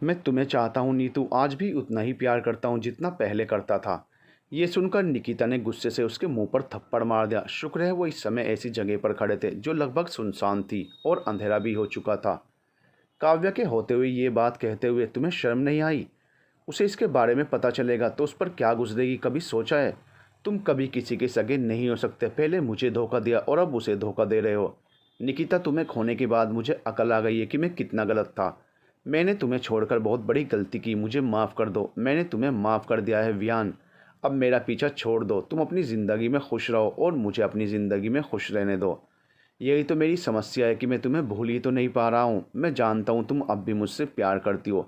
मैं तुम्हें चाहता हूँ नीतू, आज भी उतना ही प्यार करता हूँ जितना पहले करता था। ये सुनकर निकिता ने गुस्से से उसके मुंह पर थप्पड़ मार दिया। शुक्र है वो इस समय ऐसी जगह पर खड़े थे जो लगभग सुनसान थी और अंधेरा भी हो चुका था। काव्या के होते हुए ये बात कहते हुए तुम्हें शर्म नहीं आई? उसे इसके बारे में पता चलेगा तो उस पर क्या गुजरेगी, कभी सोचा है? तुम कभी किसी के सगे नहीं हो सकते। पहले मुझे धोखा दिया और अब उसे धोखा दे रहे हो। निकिता, तुम्हें खोने के बाद मुझे अकल आ गई है कि मैं कितना गलत था। मैंने तुम्हें छोड़कर बहुत बड़ी गलती की, मुझे माफ़ कर दो। मैंने तुम्हें माफ़ कर दिया है विहान। अब मेरा पीछा छोड़ दो। तुम अपनी ज़िंदगी में खुश रहो और मुझे अपनी ज़िंदगी में खुश रहने दो। यही तो मेरी समस्या है कि मैं तुम्हें भूल ही तो नहीं पा रहा हूँ। मैं जानता हूँ तुम अब भी मुझसे प्यार करती हो।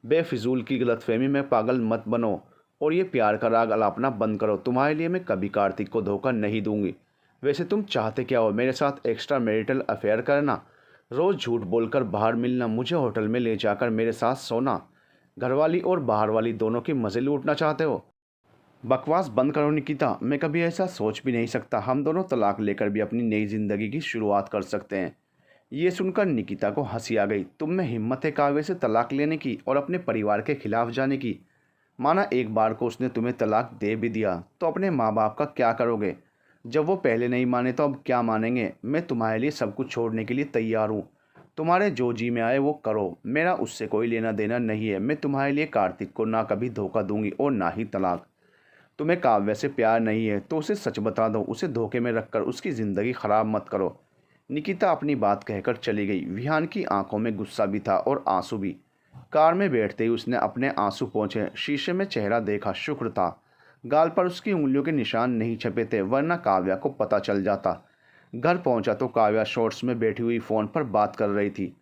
बेफिजूल की गलतफहमी में पागल मत बनो और ये प्यार का राग अलापना बंद करो। तुम्हारे लिए मैं कभी कार्तिक को धोखा नहीं दूंगी। वैसे तुम चाहते क्या हो? मेरे साथ एक्स्ट्रा मैरिटल अफेयर करना, रोज़ झूठ बोलकर बाहर मिलना, मुझे होटल में ले जाकर मेरे साथ सोना, घरवाली और बाहर वाली दोनों के मज़े लूटना चाहते हो? बकवास बंद करो निकिता, मैं कभी ऐसा सोच भी नहीं सकता। हम दोनों तलाक लेकर भी अपनी नई ज़िंदगी की शुरुआत कर सकते हैं। ये सुनकर निकिता को हंसी आ गई। तुम में हिम्मत है काव्य से तलाक लेने की और अपने परिवार के खिलाफ जाने की? माना एक बार को उसने तुम्हें तलाक दे भी दिया तो अपने माँ बाप का क्या करोगे? जब वो पहले नहीं माने तो अब क्या मानेंगे? मैं तुम्हारे लिए सब कुछ छोड़ने के लिए तैयार हूँ। तुम्हारे जो जी में आए वो करो, मेरा उससे कोई लेना देना नहीं है। मैं तुम्हारे लिए कार्तिक को ना कभी धोखा दूंगी और ना ही तलाक। तुम्हें काव्य से प्यार नहीं है तो उसे सच बता दो, उसे धोखे में रखकर उसकी ज़िंदगी ख़राब मत करो। निकिता अपनी बात कहकर चली गई। विहान की आंखों में गुस्सा भी था और आंसू भी। कार में बैठते ही उसने अपने आंसू पोंछे। शीशे में चेहरा देखा, शुक्र था गाल पर उसकी उंगलियों के निशान नहीं छपे थे, वरना काव्या को पता चल जाता। घर पहुंचा तो काव्या शॉर्ट्स में बैठी हुई फ़ोन पर बात कर रही थी।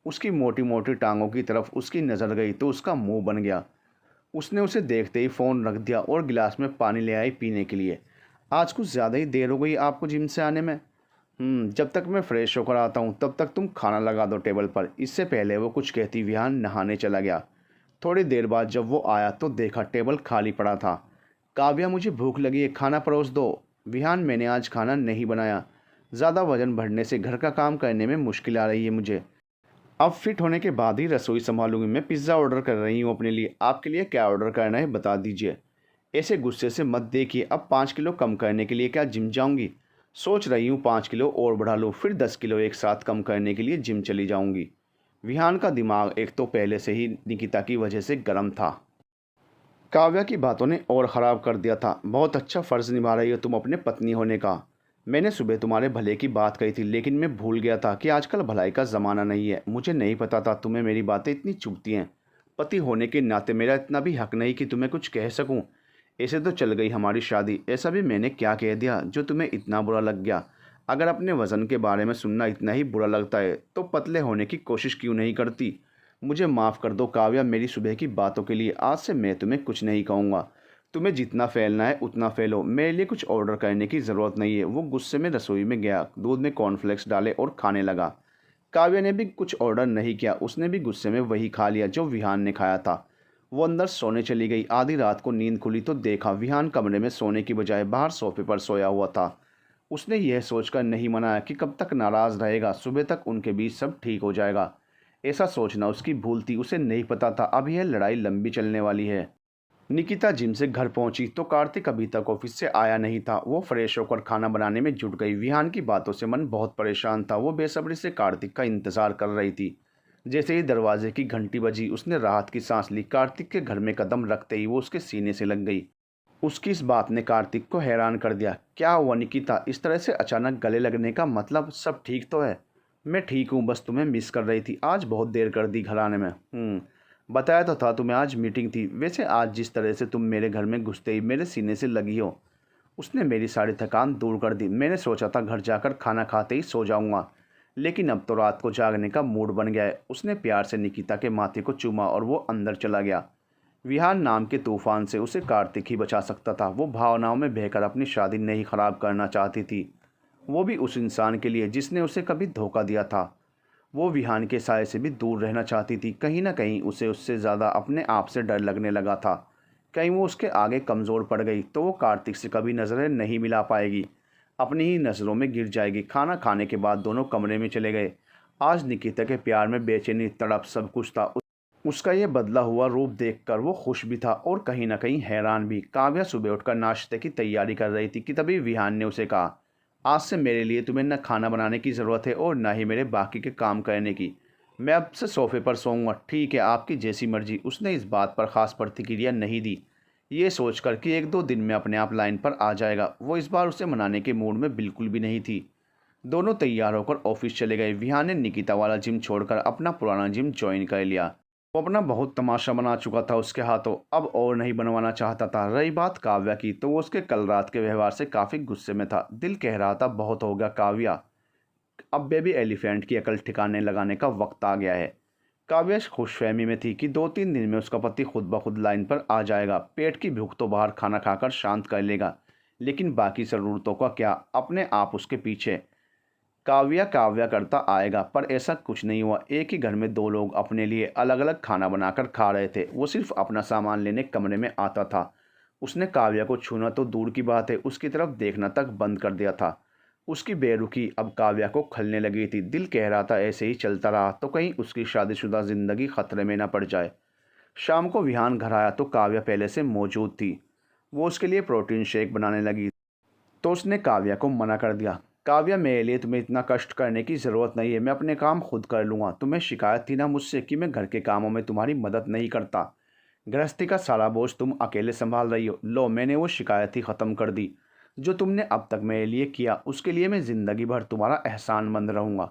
उसकी मोटी मोटी टांगों की तरफ उसकी नज़र गई तो उसका मुंह बन गया। उसने उसे देखते ही फ़ोन रख दिया और गिलास में पानी ले आई पीने के लिए। आज कुछ ज़्यादा ही देर हो गई आपको जिम से आने में। जब तक मैं फ्रेश होकर आता हूँ तब तक तुम खाना लगा दो टेबल पर। इससे पहले वो कुछ कहती विहान नहाने चला गया। थोड़ी देर बाद जब वो आया तो देखा टेबल खाली पड़ा था। काव्या, मुझे भूख लगी है, खाना परोस दो। विहान, मैंने आज खाना नहीं बनाया। ज़्यादा वजन बढ़ने से घर का काम करने में मुश्किल आ रही है मुझे। अब फिट होने के बाद ही रसोई संभालूंगी। मैं पिज़्ज़ा ऑर्डर कर रही हूँ अपने लिए। आपके लिए क्या ऑर्डर करना है बता दीजिए। ऐसे गुस्से से मत देखिए। अब 5 किलो कम करने के लिए क्या जिम जाऊंगी? सोच रही हूँ 5 किलो और बढ़ा लूँ, फिर 10 किलो एक साथ कम करने के लिए जिम चली जाऊंगी। विहान का दिमाग एक तो पहले से ही निकिता की वजह से गर्म था। काव्या की बातों ने और ख़राब कर दिया था। बहुत अच्छा फ़र्ज़ निभा रही हो तुम अपने पत्नी होने का। मैंने सुबह तुम्हारे भले की बात कही थी लेकिन मैं भूल गया था कि आजकल भलाई का ज़माना नहीं है। मुझे नहीं पता था तुम्हें मेरी बातें इतनी चुभती हैं। पति होने के नाते मेरा इतना भी हक नहीं कि तुम्हें कुछ कह सकूं। ऐसे तो चल गई हमारी शादी। ऐसा भी मैंने क्या कह दिया जो तुम्हें इतना बुरा लग गया? अगर अपने वज़न के बारे में सुनना इतना ही बुरा लगता है तो पतले होने की कोशिश क्यों नहीं करती? मुझे माफ़ कर दो काव्या मेरी सुबह की बातों के लिए। आज से मैं तुम्हें कुछ नहीं कहूँगा। तुम्हें जितना फैलना है उतना फैलो। मेरे लिए कुछ ऑर्डर करने की ज़रूरत नहीं है। वो गुस्से में रसोई में गया, दूध में कॉर्नफ्लेक्स डाले और खाने लगा। काव्या ने भी कुछ ऑर्डर नहीं किया। उसने भी गुस्से में वही खा लिया जो विहान ने खाया था। वो अंदर सोने चली गई। आधी रात को नींद खुली तो देखा विहान कमरे में सोने की बजाय बाहर सोफे पर सोया हुआ था। उसने यह सोचकर नहीं मनाया कि कब तक नाराज़ रहेगा, सुबह तक उनके बीच सब ठीक हो जाएगा। ऐसा सोचना उसकी भूल थी। उसे नहीं पता था अब यह लड़ाई लंबी चलने वाली है। निकिता जिम से घर पहुंची तो कार्तिक अभी तक ऑफिस से आया नहीं था। वो फ्रेश होकर खाना बनाने में जुट गई। विहान की बातों से मन बहुत परेशान था। वो बेसब्री से कार्तिक का इंतजार कर रही थी। जैसे ही दरवाजे की घंटी बजी उसने राहत की सांस ली। कार्तिक के घर में कदम रखते ही वो उसके सीने से लग गई। उसकी इस बात ने कार्तिक को हैरान कर दिया। क्या हुआ निकिता, इस तरह से अचानक गले लगने का मतलब? सब ठीक तो है? मैं ठीक हूँ, बस तुम्हें मिस कर रही थी। आज बहुत देर कर दी घर आने में। बताया तो था तुम्हें, आज मीटिंग थी। वैसे आज जिस तरह से तुम मेरे घर में घुसते ही मेरे सीने से लगी हो, उसने मेरी सारी थकान दूर कर दी। मैंने सोचा था घर जाकर खाना खाते ही सो जाऊंगा, लेकिन अब तो रात को जागने का मूड बन गया है। उसने प्यार से निकिता के माथे को चूमा और वो अंदर चला गया। विहान नाम के तूफान से उसे कार्तिक ही बचा सकता था। वो भावनाओं में बहकर अपनी शादी नहीं खराब करना चाहती थी, वो भी उस इंसान के लिए जिसने उसे कभी धोखा दिया था। वो विहान के साय से भी दूर रहना चाहती थी। कहीं ना कहीं उसे उससे ज़्यादा अपने आप से डर लगने लगा था। कहीं वो उसके आगे कमज़ोर पड़ गई तो वो कार्तिक से कभी नज़रें नहीं मिला पाएगी, अपनी ही नज़रों में गिर जाएगी। खाना खाने के बाद दोनों कमरे में चले गए। आज निकिता के प्यार में बेचैनी, तड़प सब कुछ था। उसका ये बदला हुआ रूप देखकर वो खुश भी था और कहीं न कहीं हैरान भी। काव्या सुबह उठकर नाश्ते की तैयारी कर रही थी कि तभी विहान ने उसे कहा, आज से मेरे लिए तुम्हें न खाना बनाने की ज़रूरत है और न ही मेरे बाकी के काम करने की। मैं अब से सोफे पर सोऊंगा। ठीक है, आपकी जैसी मर्जी। उसने इस बात पर खास प्रतिक्रिया नहीं दी, ये सोचकर कि एक दो दिन में अपने आप लाइन पर आ जाएगा। वो इस बार उसे मनाने के मूड में बिल्कुल भी नहीं थी। दोनों तैयार होकर ऑफिस चले गए। विहान ने निकिता वाला जिम छोड़कर अपना पुराना जिम ज्वाइन कर लिया। वो अपना बहुत तमाशा बना चुका था उसके हाथों, अब और नहीं बनवाना चाहता था। रही बात काव्या की, तो वो उसके कल रात के व्यवहार से काफ़ी गुस्से में था। दिल कह रहा था, बहुत हो गया काव्या, अब बेबी एलिफेंट की अकल ठिकाने लगाने का वक्त आ गया है। काव्या खुशफहमी में थी कि 2-3 दिन में उसका पति खुद ब खुद लाइन पर आ जाएगा। पेट की भूख तो बाहर खाना खाकर शांत कर लेगा, लेकिन बाकी ज़रूरतों का क्या, अपने आप उसके पीछे काव्या काव्या करता आएगा। पर ऐसा कुछ नहीं हुआ। एक ही घर में दो लोग अपने लिए अलग अलग खाना बनाकर खा रहे थे। वो सिर्फ अपना सामान लेने कमरे में आता था। उसने काव्या को छूना तो दूर की बात है, उसकी तरफ देखना तक बंद कर दिया था। उसकी बेरुखी अब काव्या को खलने लगी थी। दिल कह रहा था, ऐसे ही चलता रहा तो कहीं उसकी शादीशुदा ज़िंदगी खतरे में न पड़ जाए। शाम को विहान घर आया तो काव्या पहले से मौजूद थी। वो उसके लिए प्रोटीन शेक बनाने लगी, तो उसने काव्या को मना कर दिया। काव्या, मेरे लिए तुम्हें इतना कष्ट करने की ज़रूरत नहीं है, मैं अपने काम खुद कर लूँगा। तुम्हें शिकायत थी ना मुझसे कि मैं घर के कामों में तुम्हारी मदद नहीं करता। गृहस्थी का सारा बोझ तुम अकेले संभाल रही हो। लो, मैंने वो शिकायत ही ख़त्म कर दी। जो तुमने अब तक मेरे लिए किया, उसके लिए मैं ज़िंदगी भर तुम्हारा एहसानमंद रहूँगा।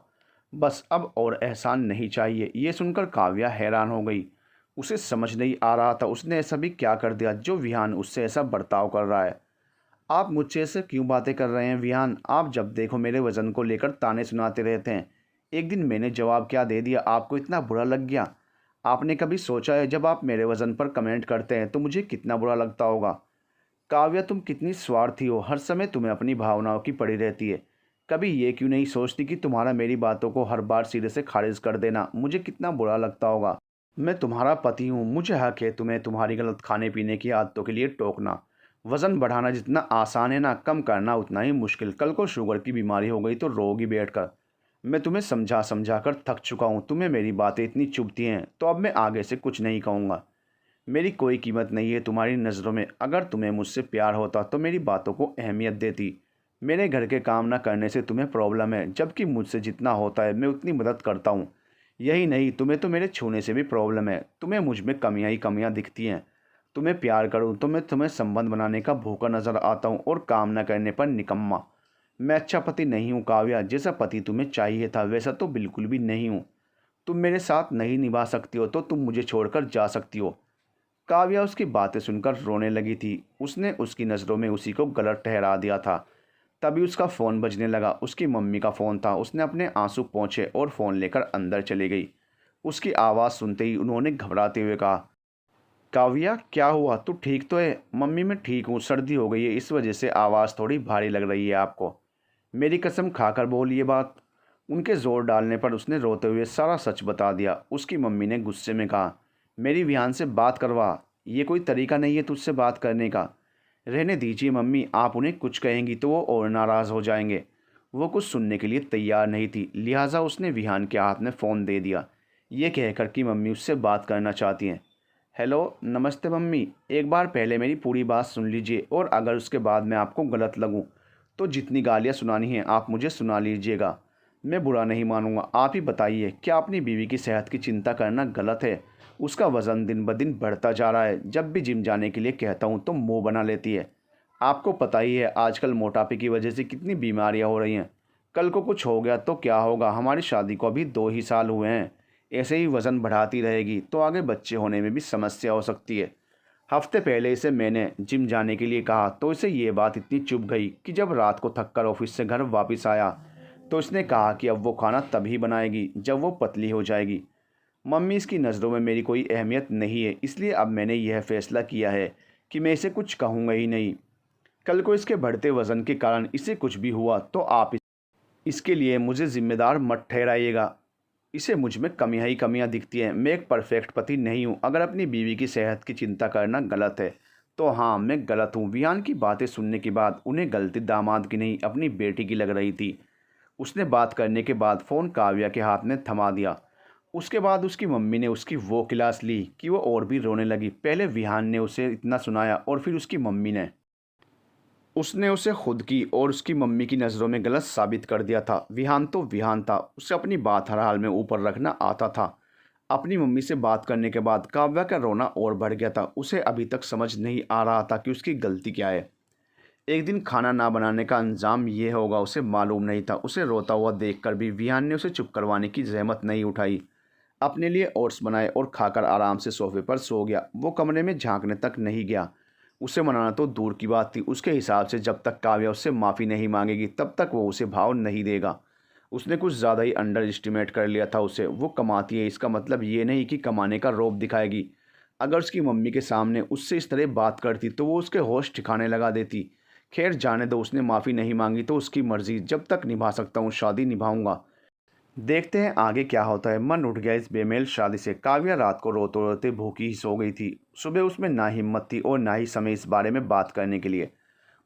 बस अब और एहसान नहीं चाहिए। ये सुनकर काव्या हैरान हो गई। उसे समझ नहीं आ रहा था उसने ऐसा भी क्या कर दिया जो विहान उससे ऐसा बर्ताव कर रहा है। आप मुझसे ऐसे क्यों बातें कर रहे हैं विहान? आप जब देखो मेरे वज़न को लेकर ताने सुनाते रहते हैं। एक दिन मैंने जवाब क्या दे दिया, आपको इतना बुरा लग गया? आपने कभी सोचा है जब आप मेरे वज़न पर कमेंट करते हैं तो मुझे कितना बुरा लगता होगा? काव्या, तुम कितनी स्वार्थी हो, हर समय तुम्हें अपनी भावनाओं की पड़ी रहती है। कभी ये क्यों नहीं सोचती कि तुम्हारा मेरी बातों को हर बार सिरे से खारिज कर देना मुझे कितना बुरा लगता होगा? मैं तुम्हारा पति हूँ, मुझे हक है तुम्हें तुम्हारी गलत खाने पीने की आदतों के लिए टोकना। वज़न बढ़ाना जितना आसान है ना, कम करना उतना ही मुश्किल। कल को शुगर की बीमारी हो गई तो रोगी बैठकर। मैं तुम्हें समझा समझा कर थक चुका हूँ। तुम्हें मेरी बातें इतनी चुभती हैं तो अब मैं आगे से कुछ नहीं कहूँगा। मेरी कोई कीमत नहीं है तुम्हारी नज़रों में। अगर तुम्हें मुझसे प्यार होता तो मेरी बातों को अहमियत देती। मेरे घर के काम न करने से तुम्हें प्रॉब्लम है, जबकि मुझसे जितना होता है मैं उतनी मदद करता हूँ। यही नहीं, तुम्हें तो मेरे छूने से भी प्रॉब्लम है। तुम्हें मुझ में कमियाँ ही कमियाँ दिखती हैं। तुम्हें प्यार करूँ तो मैं तुम्हें संबंध बनाने का भूखा नज़र आता हूँ और काम न करने पर निकम्मा। मैं अच्छा पति नहीं हूँ काव्या। जैसा पति तुम्हें चाहिए था वैसा तो बिल्कुल भी नहीं हूँ। तुम मेरे साथ नहीं निभा सकती हो तो तुम मुझे छोड़कर जा सकती हो। काव्या उसकी बातें सुनकर रोने लगी थी। उसने उसकी नज़रों में उसी को गलत ठहरा दिया था। तभी उसका फ़ोन बजने लगा। उसकी मम्मी का फ़ोन था। उसने अपने आंसू पोंछे और फ़ोन लेकर अंदर चली गई। उसकी आवाज़ सुनते ही उन्होंने घबराते हुए कहा, काव्या, क्या हुआ? तू ठीक तो है? मम्मी, मैं ठीक हूँ, सर्दी हो गई है, इस वजह से आवाज़ थोड़ी भारी लग रही है आपको। मेरी कसम खाकर बोल ये बात। उनके ज़ोर डालने पर उसने रोते हुए सारा सच बता दिया। उसकी मम्मी ने गुस्से में कहा, मेरी विहान से बात करवा। ये कोई तरीका नहीं है तुझसे बात करने का। रहने दीजिए मम्मी, आप उन्हें कुछ कहेंगी तो वो और नाराज़ हो जाएंगे। वो कुछ सुनने के लिए तैयार नहीं थी, लिहाजा उसने विहान के हाथ में फ़ोन दे दिया, ये कहकर कि मम्मी उससे बात करना चाहती हैं। हेलो, नमस्ते मम्मी। एक बार पहले मेरी पूरी बात सुन लीजिए और अगर उसके बाद मैं आपको गलत लगूं तो जितनी गालियां सुनानी हैं आप मुझे सुना लीजिएगा। मैं बुरा नहीं मानूंगा। आप ही बताइए, क्या अपनी बीवी की सेहत की चिंता करना गलत है? उसका वज़न दिन ब दिन बढ़ता जा रहा है। जब भी जिम जाने के लिए कहता हूँ तो मुँह बना लेती है। आपको पता ही है आजकल मोटापे की वजह से कितनी बीमारियाँ हो रही हैं। कल को कुछ हो गया तो क्या होगा? हमारी शादी को अभी 2 ही साल हुए हैं। ऐसे ही वज़न बढ़ाती रहेगी तो आगे बच्चे होने में भी समस्या हो सकती है। हफ्ते पहले इसे मैंने जिम जाने के लिए कहा तो इसे ये बात इतनी चुभ गई कि जब रात को थककर ऑफिस से घर वापस आया तो इसने कहा कि अब वो खाना तभी बनाएगी जब वो पतली हो जाएगी। मम्मी, इसकी नज़रों में मेरी कोई अहमियत नहीं है, इसलिए अब मैंने यह फ़ैसला किया है कि मैं इसे कुछ कहूँगा ही नहीं। कल को इसके बढ़ते वज़न के कारण इसे कुछ भी हुआ तो आप इसके लिए मुझे ज़िम्मेदार मत ठहराइएगा। इसे मुझ में कमियां ही कमियां दिखती हैं। मैं एक परफेक्ट पति नहीं हूँ। अगर अपनी बीवी की सेहत की चिंता करना गलत है तो हाँ, मैं गलत हूँ। विहान की बातें सुनने के बाद उन्हें गलती दामाद की नहीं अपनी बेटी की लग रही थी। उसने बात करने के बाद फ़ोन काव्या के हाथ में थमा दिया। उसके बाद उसकी मम्मी ने उसकी वो क्लास ली कि वो और भी रोने लगी। पहले विहान ने उसे इतना सुनाया और फिर उसकी मम्मी ने उसने उसे खुद की और उसकी मम्मी की नज़रों में गलत साबित कर दिया था। विहान तो विहान था, उसे अपनी बात हर हाल में ऊपर रखना आता था। अपनी मम्मी से बात करने के बाद काव्या का रोना और बढ़ गया था। उसे अभी तक समझ नहीं आ रहा था कि उसकी गलती क्या है। एक दिन खाना ना बनाने का अंजाम ये होगा उसे मालूम नहीं था। उसे रोता हुआ देखकर भी विहान ने उसे चुप करवाने की जहमत नहीं उठाई। अपने लिए ओट्स बनाए और खाकर आराम से सोफे पर सो गया। वो कमरे में झांकने तक नहीं गया। उसे मनाना तो दूर की बात थी। उसके हिसाब से जब तक काव्या उससे माफ़ी नहीं मांगेगी तब तक वो उसे भाव नहीं देगा। उसने कुछ ज़्यादा ही अंडर एस्टिमेट कर लिया था उसे। वो कमाती है इसका मतलब ये नहीं कि कमाने का रौब दिखाएगी। अगर उसकी मम्मी के सामने उससे इस तरह बात करती तो वो उसके होश ठिकाने लगा देती। खैर जाने दो, उसने माफ़ी नहीं मांगी तो उसकी मर्ज़ी। जब तक निभा सकता हूँ शादी निभाऊंगा। देखते हैं आगे क्या होता है। मन उठ गया इस बेमेल शादी से। काव्या रात को रोते रोते भूखी ही सो गई थी। सुबह उसमें ना हिम्मत थी और ना ही समय इस बारे में बात करने के लिए।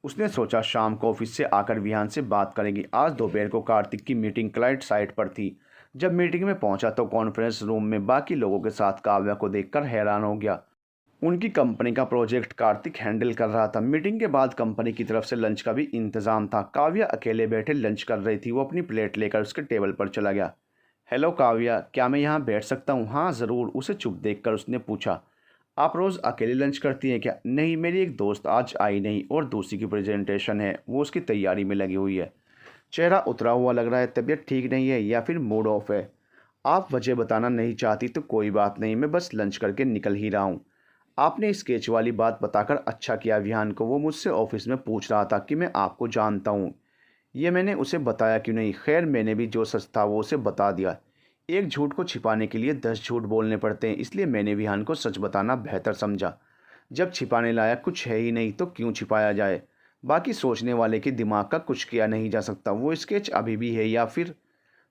उसने सोचा शाम को ऑफिस से आकर विहान से बात करेगी। आज दोपहर को कार्तिक की मीटिंग क्लाइंट साइट पर थी। जब मीटिंग में पहुंचा तो कॉन्फ्रेंस रूम में बाकी लोगों के साथ काव्या को देखकर हैरान हो गया। उनकी कंपनी का प्रोजेक्ट कार्तिक हैंडल कर रहा था। मीटिंग के बाद कंपनी की तरफ से लंच का भी इंतज़ाम था। काव्या अकेले बैठे लंच कर रही थी। वो अपनी प्लेट लेकर उसके टेबल पर चला गया। हेलो काव्या, क्या मैं यहाँ बैठ सकता हूँ? हाँ ज़रूर, उसे चुप देखकर उसने पूछा। आप रोज़ अकेले लंच करती हैं क्या? नहीं, मेरी एक दोस्त आज आई नहीं और दूसरी की प्रेजेंटेशन है, वो उसकी तैयारी में लगी हुई है। चेहरा उतरा हुआ लग रहा है। तबीयत ठीक नहीं है या फिर मूड ऑफ है? आप वजह बताना नहीं चाहती तो कोई बात नहीं, मैं बस लंच करके निकल ही रहा हूँ। आपने स्केच वाली बात बताकर अच्छा किया विहान को। वो मुझसे ऑफिस में पूछ रहा था कि मैं आपको जानता हूँ। ये मैंने उसे बताया क्यों नहीं? खैर मैंने भी जो सच था वो उसे बता दिया। एक झूठ को छिपाने के लिए 10 झूठ बोलने पड़ते हैं, इसलिए मैंने विहान को सच बताना बेहतर समझा। जब छिपाने लायक कुछ है ही नहीं तो क्यों छिपाया जाए? बाकी सोचने वाले के दिमाग का कुछ किया नहीं जा सकता। वो स्केच अभी भी है या फिर?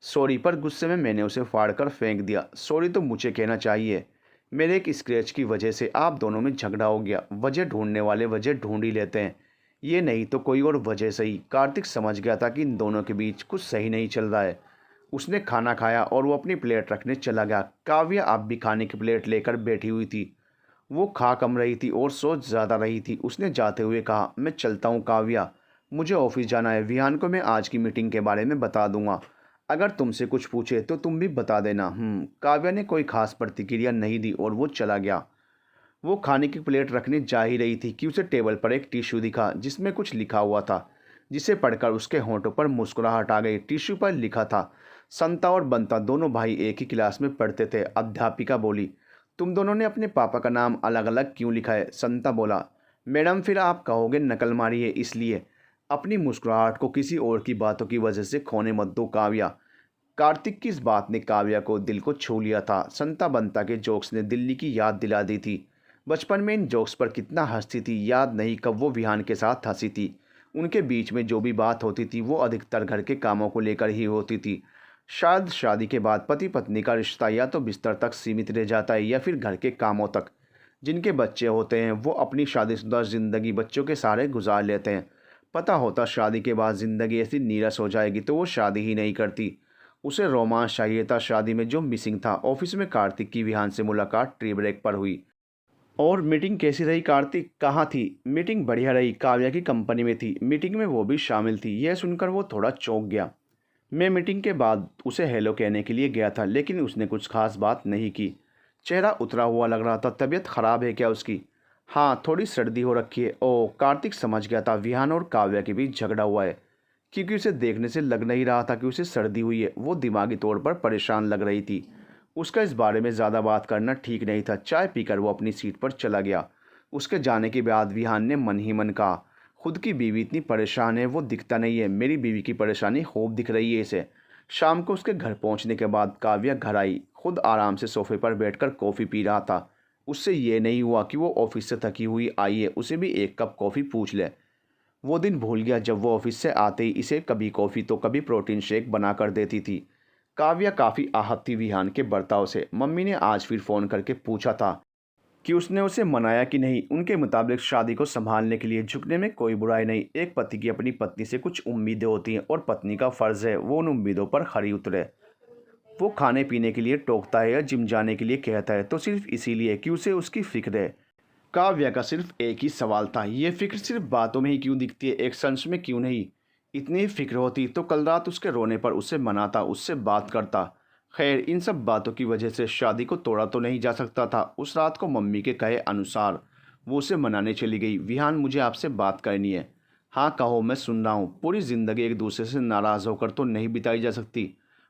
सॉरी, पर गुस्से में मैंने उसे फाड़ कर फेंक दिया। सॉरी तो मुझे कहना चाहिए। मेरे एक स्क्रैच की वजह से आप दोनों में झगड़ा हो गया। वजह ढूंढने वाले वजह ढूंढ ही लेते हैं। ये नहीं तो कोई और वजह सही। कार्तिक समझ गया था कि इन दोनों के बीच कुछ सही नहीं चल रहा है। उसने खाना खाया और वो अपनी प्लेट रखने चला गया। काव्या अब भी खाने की प्लेट लेकर बैठी हुई थी। वो खा कम रही थी और सोच ज़्यादा रही थी। उसने जाते हुए कहा, मैं चलता हूँ काव्या, मुझे ऑफिस जाना है। विहान को मैं आज की मीटिंग के बारे में बता दूंगा। अगर तुमसे कुछ पूछे तो तुम भी बता देना। काव्या ने कोई खास प्रतिक्रिया नहीं दी और वो चला गया। वो खाने की प्लेट रखने जा ही रही थी कि उसे टेबल पर एक टिश्यू दिखा जिसमें कुछ लिखा हुआ था, जिसे पढ़कर उसके होंठों पर मुस्कुराहट आ गई। टिश्यू पर लिखा था, संता और बंता दोनों भाई एक ही क्लास में पढ़ते थे। अध्यापिका बोली, तुम दोनों ने अपने पापा का नाम अलग अलग क्यों लिखा है? संता बोला, मैडम फिर आप कहोगे नकल मारी है इसलिए। अपनी मुस्कुराहट को किसी और की बातों की वजह से खोने मत दो काव्या। कार्तिक की इस बात ने काव्या को दिल को छू लिया था। संता बंता के जोक्स ने दिल्ली की याद दिला दी थी। बचपन में इन जोक्स पर कितना हंसती थी, याद नहीं कब वो विहान के साथ हंसी थी। उनके बीच में जो भी बात होती थी वो अधिकतर घर के कामों को लेकर ही होती थी। शायद शादी के बाद पति पत्नी का रिश्ता या तो बिस्तर तक सीमित रह जाता है या फिर घर के कामों तक। जिनके बच्चे होते हैं वो अपनी शादीशुदा ज़िंदगी बच्चों के सहारे गुजार लेते हैं। पता होता शादी के बाद ज़िंदगी ऐसी नीरस हो जाएगी तो वो शादी ही नहीं करती। उसे रोमांस चाहिए था, शादी में जो मिसिंग था। ऑफिस में कार्तिक की विहान से मुलाकात टी ब्रेक पर हुई। और मीटिंग कैसी रही कार्तिक? कहाँ थी? मीटिंग बढ़िया रही, काव्या की कंपनी में थी। मीटिंग में वो भी शामिल थी। यह सुनकर वो थोड़ा चौंक गया। मैं मीटिंग के बाद उसे हेलो कहने के लिए गया था लेकिन उसने कुछ खास बात नहीं की। चेहरा उतरा हुआ लग रहा था। तबीयत खराब है क्या उसकी? हाँ, थोड़ी सर्दी हो रखी है। ओह, कार्तिक समझ गया था विहान और काव्या के बीच झगड़ा हुआ है, क्योंकि उसे देखने से लग नहीं रहा था कि उसे सर्दी हुई है। वो दिमागी तौर पर परेशान लग रही थी। उसका इस बारे में ज़्यादा बात करना ठीक नहीं था। चाय पीकर वो अपनी सीट पर चला गया। उसके जाने के बाद विहान ने मन ही मन कहा, खुद की बीवी इतनी परेशान है, वो दिखता नहीं है। मेरी बीवी की परेशानी खूब दिख रही है इसे। शाम को उसके घर पहुंचने के बाद काव्या घर आई। खुद आराम से सोफे पर बैठकर कॉफ़ी पी रहा था। उससे ये नहीं हुआ कि वो ऑफिस से थकी हुई आई है, उसे भी एक कप कॉफ़ी पूछ ले। वो दिन भूल गया जब वो ऑफिस से आते ही इसे कभी कॉफ़ी तो कभी प्रोटीन शेक बना कर देती थी। काव्या काफ़ी आहत थी विहान के बर्ताव से। मम्मी ने आज फिर फ़ोन करके पूछा था कि उसने उसे मनाया कि नहीं। उनके मुताबिक शादी को संभालने के लिए झुकने में कोई बुराई नहीं। एक पति की अपनी पत्नी से कुछ उम्मीदें होती हैं और पत्नी का फ़र्ज़ है वो उन उम्मीदों पर खरी उतरे। वो खाने पीने के लिए टोकता है या जिम जाने के लिए कहता है तो सिर्फ इसीलिए कि उसे उसकी फिक्र है। काव्या का सिर्फ एक ही सवाल था, ये फिक्र सिर्फ बातों में ही क्यों दिखती है, एक्शंस में क्यों नहीं। इतनी ही फिक्र होती तो कल रात उसके रोने पर उसे मनाता, उससे बात करता। खैर, इन सब बातों की वजह से शादी को तोड़ा तो नहीं जा सकता था। उस रात को मम्मी के कहे अनुसार वो उसे मनाने चली गई। विहान, मुझे आपसे बात करनी है। हाँ कहो, मैं सुन रहा हूँ। पूरी ज़िंदगी एक दूसरे से नाराज़ होकर तो नहीं बिताई जा सकती।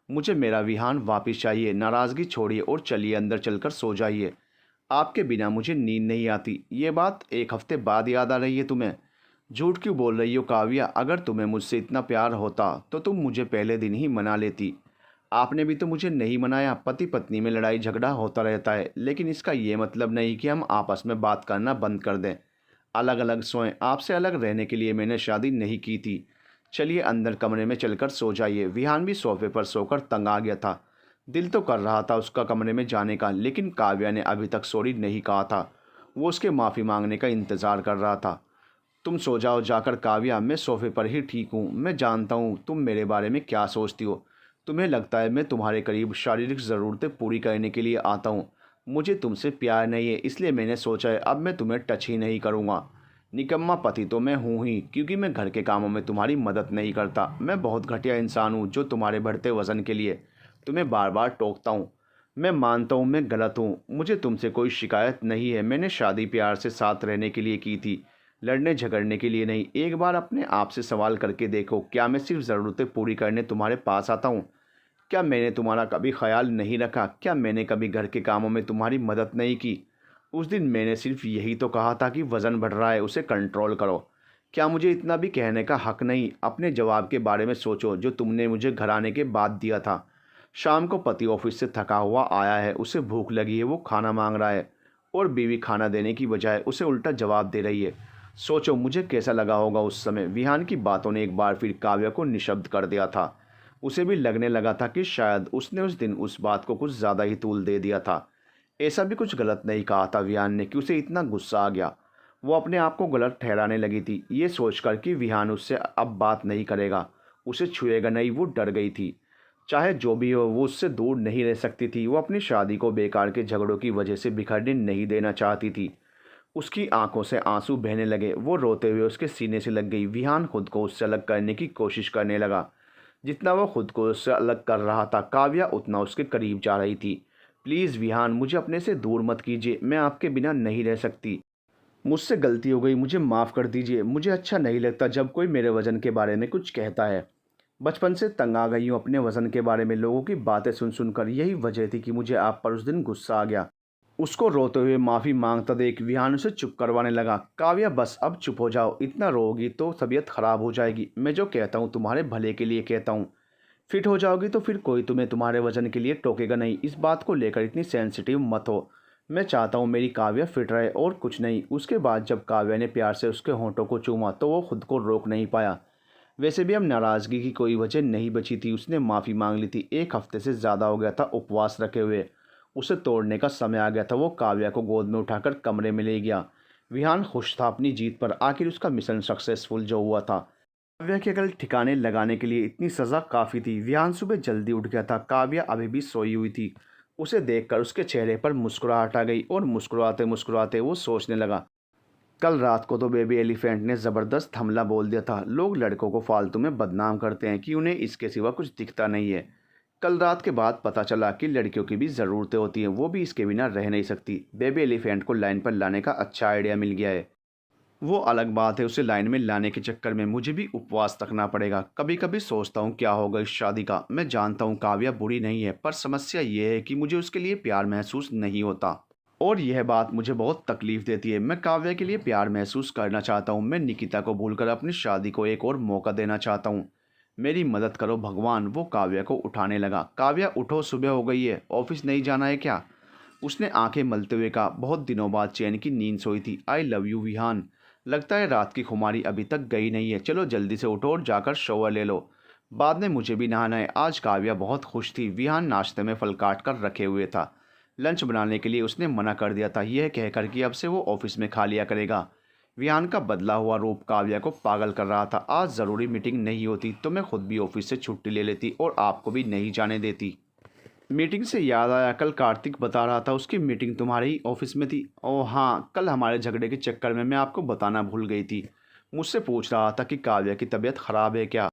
मुझे मेरा विहान वापस चाहिए। नाराज़गी छोड़िए और चलिए अंदर चलकर सो जाइए। आपके बिना मुझे नींद नहीं आती। ये बात एक हफ्ते बाद याद आ रही है तुम्हें? झूठ क्यों बोल रही हो काव्या? अगर तुम्हें मुझसे इतना प्यार होता तो तुम मुझे पहले दिन ही मना लेती। आपने भी तो मुझे नहीं मनाया। पति पत्नी में लड़ाई झगड़ा होता रहता है, लेकिन इसका ये मतलब नहीं कि हम आपस में बात करना बंद कर दें। अलग अलग सोएं। आपसे अलग रहने के लिए मैंने शादी नहीं की थी। चलिए अंदर कमरे में चलकर सो जाइए। विहान भी सोफे पर सोकर तंग आ गया था। दिल तो कर रहा था उसका कमरे में जाने का, लेकिन काव्या ने अभी तक सॉरी नहीं कहा था। वो उसके माफ़ी मांगने का इंतज़ार कर रहा था। तुम सो जाओ जाकर काव्या, मैं सोफे पर ही ठीक हूँ। मैं जानता हूँ तुम मेरे बारे में क्या सोचती हो। तुम्हें लगता है मैं तुम्हारे करीब शारीरिक ज़रूरतें पूरी करने के लिए आता हूँ। मुझे तुमसे प्यार नहीं है, इसलिए मैंने सोचा है अब मैं तुम्हें टच ही नहीं करूँगा। निकम्मा पति तो मैं हूँ ही, क्योंकि मैं घर के कामों में तुम्हारी मदद नहीं करता। मैं बहुत घटिया इंसान हूँ जो तुम्हारे बढ़ते वज़न के लिए तुम्हें बार बार टोकता हूँ। मैं मानता हूँ मैं गलत हूँ। मुझे तुमसे कोई शिकायत नहीं है। मैंने शादी प्यार से साथ रहने के लिए की थी, लड़ने झगड़ने के लिए नहीं। एक बार अपने आप से सवाल करके देखो, क्या मैं सिर्फ ज़रूरतें पूरी करने तुम्हारे पास आता हूँ? क्या मैंने तुम्हारा कभी ख्याल नहीं रखा? क्या मैंने कभी घर के कामों में तुम्हारी मदद नहीं की? उस दिन मैंने सिर्फ यही तो कहा था कि वज़न बढ़ रहा है, उसे कंट्रोल करो। क्या मुझे इतना भी कहने का हक नहीं? अपने जवाब के बारे में सोचो जो तुमने मुझे घर आने के बाद दिया था। शाम को पति ऑफिस से थका हुआ आया है, उसे भूख लगी है, वो खाना मांग रहा है और बीवी खाना देने की बजाय उसे उल्टा जवाब दे रही है। सोचो मुझे कैसा लगा होगा उस समय। विहान की बातों ने एक बार फिर काव्या को निशब्द कर दिया था। उसे भी लगने लगा था कि शायद उसने उस दिन उस बात को कुछ ज़्यादा ही तूल दे दिया था। ऐसा भी कुछ गलत नहीं कहा था विहान ने कि उसे इतना गुस्सा आ गया। वो अपने आप को गलत ठहराने लगी थी, ये सोचकर कि विहान उससे अब बात नहीं करेगा, उसे छुएगा नहीं। वो डर गई थी। चाहे जो भी हो, वो उससे दूर नहीं रह सकती थी। वो अपनी शादी को बेकार के झगड़ों की वजह से बिखरने नहीं देना चाहती थी। उसकी आंखों से आंसू बहने लगे। वो रोते हुए उसके सीने से लग गई। विहान खुद को उससे अलग करने की कोशिश करने लगा। जितना वो खुद को उससे अलग कर रहा था, काव्या उतना उसके करीब जा रही थी। प्लीज़ विहान, मुझे अपने से दूर मत कीजिए। मैं आपके बिना नहीं रह सकती। मुझसे गलती हो गई, मुझे माफ़ कर दीजिए। मुझे अच्छा नहीं लगता जब कोई मेरे वज़न के बारे में कुछ कहता है। बचपन से तंग आ गई हूँ अपने वज़न के बारे में लोगों की बातें सुन सुनकर। यही वजह थी कि मुझे आप पर उस दिन गुस्सा आ गया। उसको रोते हुए माफ़ी मांगता देख विहान उसे चुप करवाने लगा। काव्या, बस अब चुप हो जाओ। इतना रोगी तो तबीयत ख़राब हो जाएगी। मैं जो कहता हूँ तुम्हारे भले के लिए कहता हूँ। फिट हो जाओगी तो फिर कोई तुम्हें तुम्हारे वज़न के लिए टोकेगा नहीं। इस बात को लेकर इतनी सेंसिटिव मत हो। मैं चाहता हूँ मेरी काव्या फिट रहे और कुछ नहीं। उसके बाद जब काव्या ने प्यार से उसके होंठों को चूमा तो वो खुद को रोक नहीं पाया। वैसे भी अब नाराज़गी की कोई वजह नहीं बची थी। उसने माफ़ी मांग ली थी। एक हफ्ते से ज़्यादा हो गया था उपवास रखे हुए। उसे तोड़ने का समय आ गया था। वो काव्या को गोद में उठाकर कमरे में ले गया। विहान खुश था अपनी जीत पर। आखिर उसका मिशन सक्सेसफुल जो हुआ था। काव्या के अकल ठिकाने लगाने के लिए इतनी सज़ा काफ़ी थी। विहान सुबह जल्दी उठ गया था। काव्या अभी भी सोई हुई थी। उसे देखकर उसके चेहरे पर मुस्कुराहट आ गई और मुस्कुराते मुस्कुराते वो सोचने लगा, कल रात को तो बेबी एलिफेंट ने ज़बरदस्त हमला बोल दिया था। लोग लड़कों को फालतू में बदनाम करते हैं कि उन्हें इसके सिवा कुछ दिखता नहीं है। कल रात के बाद पता चला कि लड़कियों की भी ज़रूरतें होती हैं, वो भी इसके बिना रह नहीं सकती। बेबी एलिफेंट को लाइन पर लाने का अच्छा आइडिया मिल गया है। वो अलग बात है, उसे लाइन में लाने के चक्कर में मुझे भी उपवास रखना पड़ेगा। कभी कभी सोचता हूँ क्या होगा इस शादी का। मैं जानता हूँ काव्या बुरी नहीं है, पर समस्या ये है कि मुझे उसके लिए प्यार महसूस नहीं होता और यह बात मुझे बहुत तकलीफ़ देती है। मैं काव्या के लिए प्यार महसूस करना चाहता हूँ। मैं निकिता को भूलकर अपनी शादी को एक और मौका देना चाहता हूँ। मेरी मदद करो भगवान। वो काव्या को उठाने लगा। काव्या उठो, सुबह हो गई है, ऑफिस नहीं जाना है क्या? उसने आंखें मलते हुए कहा। बहुत दिनों बाद चैन की नींद सोई थी। I love you Vihaan. लगता है रात की खुमारी अभी तक गई नहीं है। चलो जल्दी से उठो और जाकर शॉवर ले लो, बाद में मुझे भी नहाना है। आज काव्या बहुत खुश थी। विहान नाश्ते में फल काट कर रखे हुए था। लंच बनाने के लिए उसने मना कर दिया था, यह कहकर कि अब से वो ऑफिस में खा लिया करेगा। विहान का बदला हुआ रूप काव्या को पागल कर रहा था। आज ज़रूरी मीटिंग नहीं होती तो मैं खुद भी ऑफिस से छुट्टी ले लेती और आपको भी नहीं जाने देती। मीटिंग से याद आया, कल कार्तिक बता रहा था उसकी मीटिंग तुम्हारे ही ऑफिस में थी। ओह हाँ, कल हमारे झगड़े के चक्कर में मैं आपको बताना भूल गई थी। मुझसे पूछ रहा था कि काव्या की तबीयत खराब है क्या।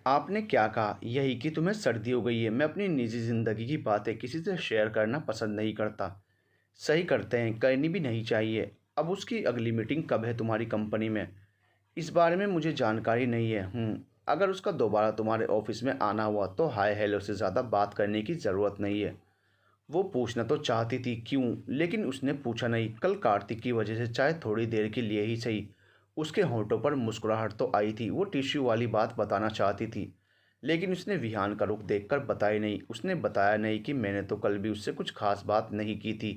आपने क्या कहा? यही कि तुम्हें सर्दी हो गई है। मैं अपनी निजी ज़िंदगी की बातें किसी से शेयर करना पसंद नहीं करता। सही करते हैं, करनी भी नहीं चाहिए। अब उसकी अगली मीटिंग कब है तुम्हारी कंपनी में? इस बारे में मुझे जानकारी नहीं है। अगर उसका दोबारा तुम्हारे ऑफिस में आना हुआ तो हाय हेलो से ज़्यादा बात करने की ज़रूरत नहीं है। वो पूछना तो चाहती थी क्यों, लेकिन उसने पूछा नहीं। कल कार्तिक की वजह से चाहे थोड़ी देर के लिए ही सही, उसके होंठों पर मुस्कुराहट तो आई थी। वो टिश्यू वाली बात बताना चाहती थी, लेकिन उसने विहान का रुख देखकर बताई नहीं। उसने बताया नहीं कि मैंने तो कल भी उससे कुछ खास बात नहीं की थी।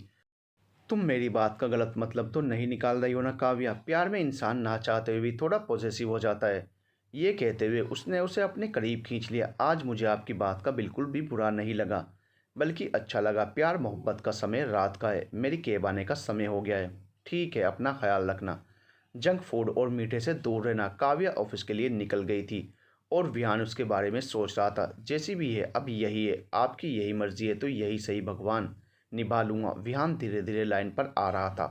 तुम मेरी बात का गलत मतलब तो नहीं निकाल रही हो ना काव्या? प्यार में इंसान ना चाहते हुए भी थोड़ा पॉसेसिव हो जाता है। ये कहते हुए उसने उसे अपने करीब खींच लिया। आज मुझे आपकी बात का बिल्कुल भी बुरा नहीं लगा, बल्कि अच्छा लगा। प्यार मोहब्बत का समय रात का है, मेरी कैब आने का समय हो गया है। ठीक है, अपना ख्याल रखना। जंक फूड और मीठे से दूर रहना। काव्या ऑफिस के लिए निकल गई थी और विहान उसके बारे में सोच रहा था। जैसी भी है अब यही है, आपकी यही मर्जी है तो यही सही भगवान, निभा लूंगा। विहान धीरे धीरे लाइन पर आ रहा था।